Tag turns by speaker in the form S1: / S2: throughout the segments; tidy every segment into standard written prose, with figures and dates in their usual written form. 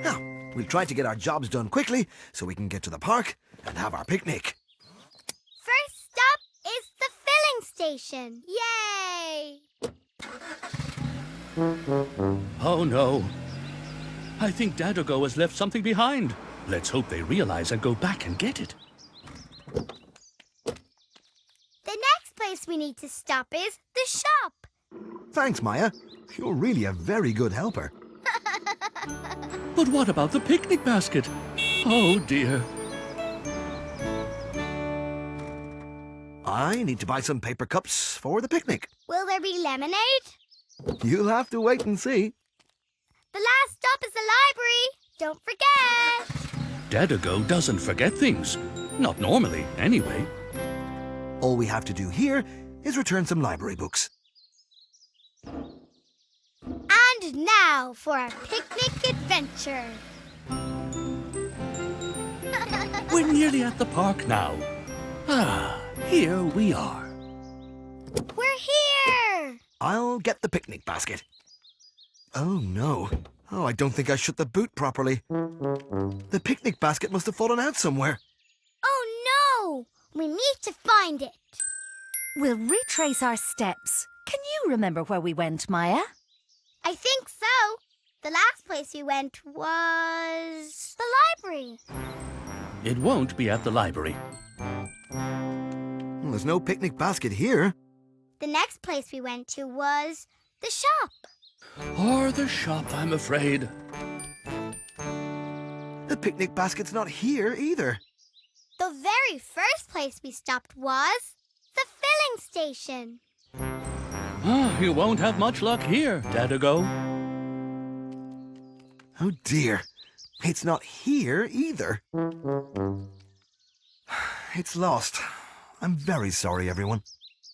S1: Now, we'll try to get our jobs done quickly so we can get to the park and have our picnic.
S2: First stop is the filling station. Yay!
S3: Oh, no. I think Dad or Go has left something behind. Let's hope they realize and go back and get it.
S2: The next place we need to stop is the shop.
S1: Thanks, Mya. You're really a very good helper.
S3: But what about the picnic basket? Oh, dear.
S1: I need to buy some paper cups for the picnic.
S2: Will there be lemonade?
S1: You'll have to wait and see.
S2: The last stop is the library. Don't forget.
S3: Dad or Go doesn't forget things. Not normally, anyway.
S1: All we have to do here is return some library books.
S2: And now for our picnic adventure.
S3: We're nearly at the park now. Ah, here we are.
S2: We're here.
S1: I'll get the picnic basket. Oh, no. Oh, I don't think I shut the boot properly. The picnic basket must have fallen out somewhere.
S2: Oh, no. We need to find it.
S4: We'll retrace our steps. Can you remember where we went, Mya?
S2: I think so. The last place we went was the library.
S3: It won't be at the library.
S1: Well, there's no picnic basket here.
S2: The next place we went to was the shop.
S3: Or the shop, I'm afraid.
S1: The picnic basket's not here either.
S2: The very first place we stopped was the filling station.
S3: Ah, you won't have much luck here, Dad or Go.
S1: Oh, dear. It's not here either. It's lost. I'm very sorry, everyone.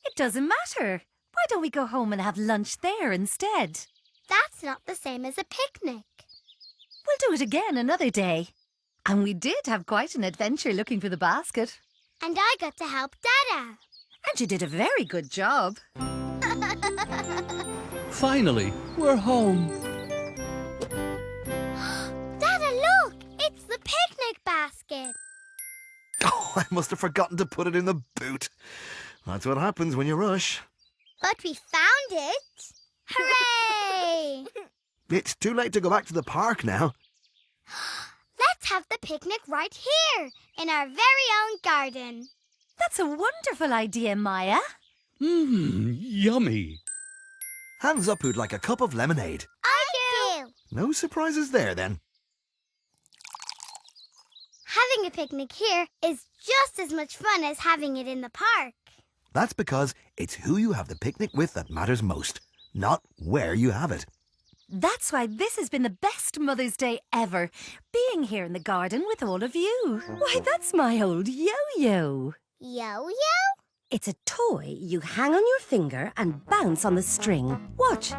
S4: It doesn't matter. Why don't we go home and have lunch there instead?
S2: That's not the same as a picnic.
S4: We'll do it again another day. And we did have quite an adventure looking for the basket.
S2: And I got to help Dada.
S4: And you did a very good job.
S3: Finally, we're home.
S2: Dada, look! It's the picnic basket.
S1: Oh, I must have forgotten to put it in the boot. That's what happens when you rush.
S2: But we found it. Hooray!
S1: It's too late to go back to the park now.
S2: Let's have the picnic right here, in our very own garden.
S4: That's a wonderful idea, Mya.
S3: Yummy.
S1: Hands up who'd like a cup of lemonade.
S2: I do.
S1: No surprises there, then.
S2: Having a picnic here is just as much fun as having it in the park.
S1: That's because it's who you have the picnic with that matters most, not where you have it.
S4: That's why this has been the best Mother's Day ever, being here in the garden with all of you. Why, that's my old yo-yo.
S2: Yo-yo?
S5: It's a toy you hang on your finger and bounce on the string. Watch.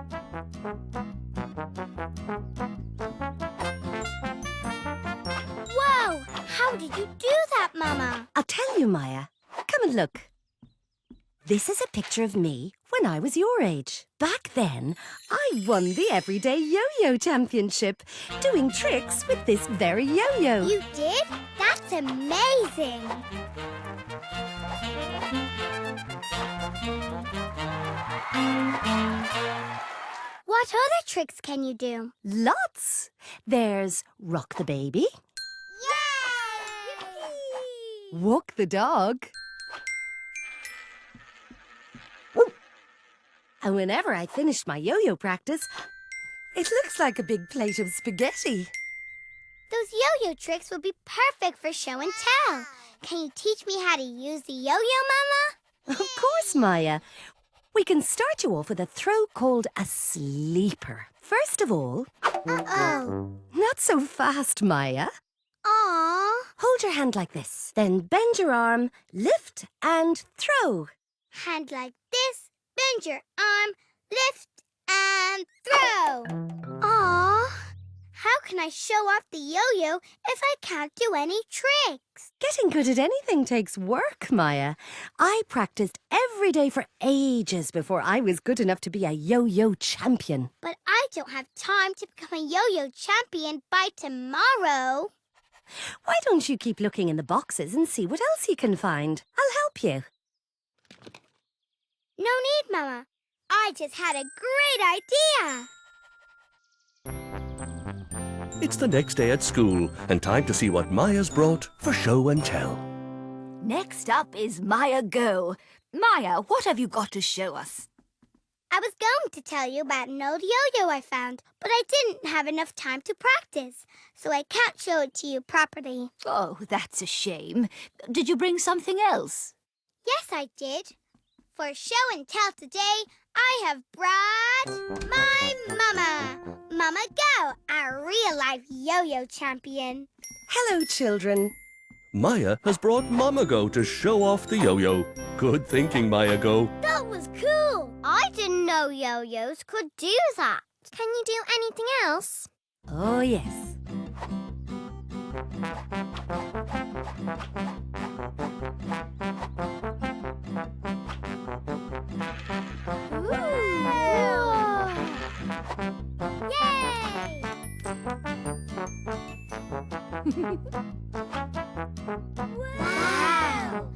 S2: Whoa! How did you do that, Mama?
S5: I'll tell you, Mya. Come and look. This is a picture of me when I was your age. Back then, I won the Everyday Yo-Yo Championship, doing tricks with this very yo-yo.
S2: You did? That's amazing! What other tricks can you do?
S5: Lots. There's rock the baby,
S2: Yay!
S4: Walk the dog.
S5: and whenever I finished my yo-yo practice,
S4: It looks like a big plate of spaghetti.
S2: Those yo-yo tricks would be perfect for show and tell. Can you teach me how to use the yo-yo, Mama?
S5: of course, Mya. We can start you off with a throw called a sleeper. First of all,
S2: Uh-oh.
S5: not so fast, Mya.
S2: Aww.
S5: Hold your hand like this. Then bend your arm, lift and throw.
S2: Hand like this, bend your arm, lift and throw. Aww. How can I show off the yo-yo if I can't do any tricks?
S5: Getting good at anything takes work, Maya. I practiced every day for ages before I was good enough to be a yo-yo champion.
S2: But I don't have time to become a yo-yo champion by tomorrow.
S5: Why don't you keep looking in the boxes and see what else you can find? I'll help you.
S2: No need, Mama. I just had a great idea.
S6: It's the next day at school and time to see what Maya's brought for show and tell.
S4: Next up is Mya Go. Maya, what have you got to show us?
S2: I was going to tell you about an old yo-yo I found, but I didn't have enough time to practice, so I can't show it to you properly.
S4: Oh, that's a shame. Did you bring something else?
S2: Yes, I did. For show and tell today, I have brought my Mama. Mama Go, our real-life yo-yo champion.
S5: Hello, children.
S6: Maya has brought Mama Go to show off the yo-yo. Good thinking, Mya Go.
S2: That was cool. I didn't know yo-yos could do that. Can you do anything else?
S5: Oh, yes.
S2: Yay! Wow!